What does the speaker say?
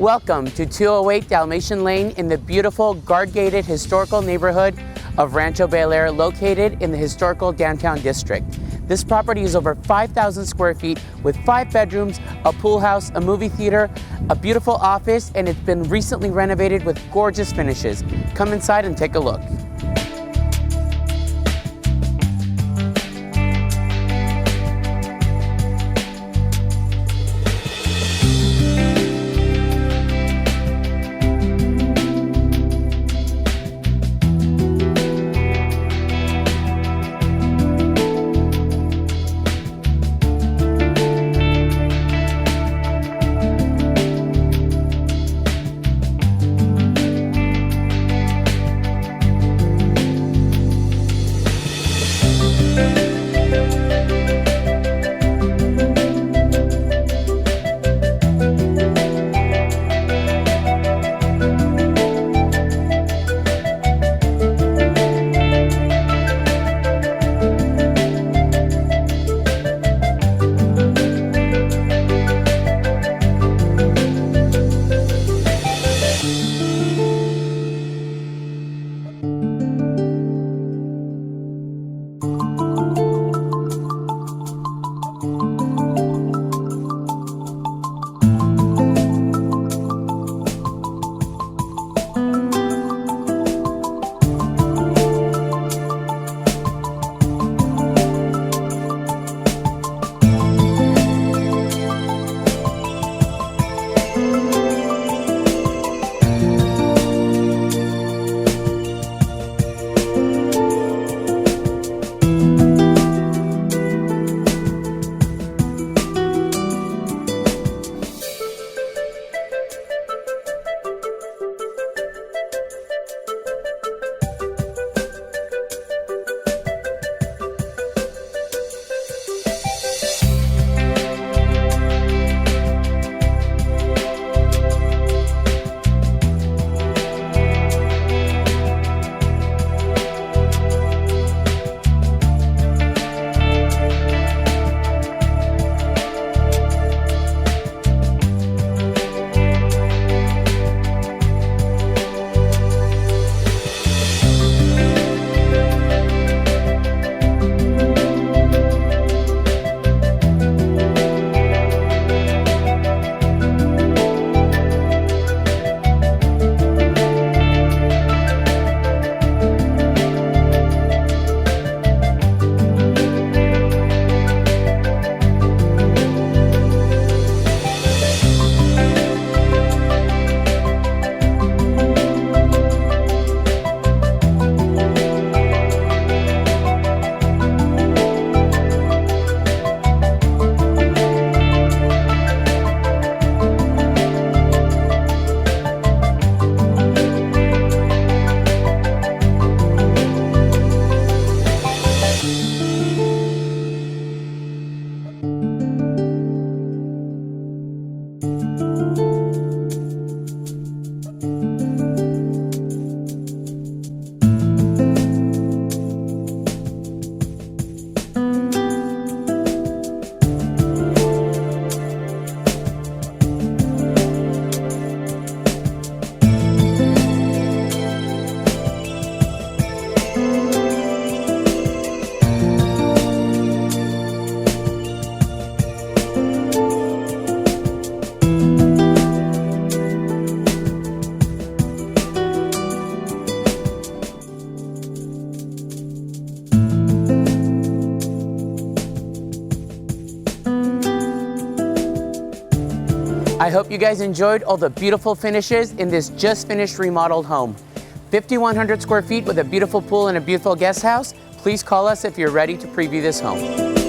Welcome to 208 Dalmatian Lane in the beautiful guard-gated historical neighborhood of Rancho Bel Air, located in the historical downtown district. This property is over 5,000 square feet with 5 bedrooms, a pool house, a movie theater, a beautiful office, and it's been recently renovated with gorgeous finishes. Come inside and take a look. I hope you guys enjoyed all the beautiful finishes in this just finished remodeled home. 5,100 square feet with a beautiful pool and a beautiful guest house. Please call us if you're ready to preview this home.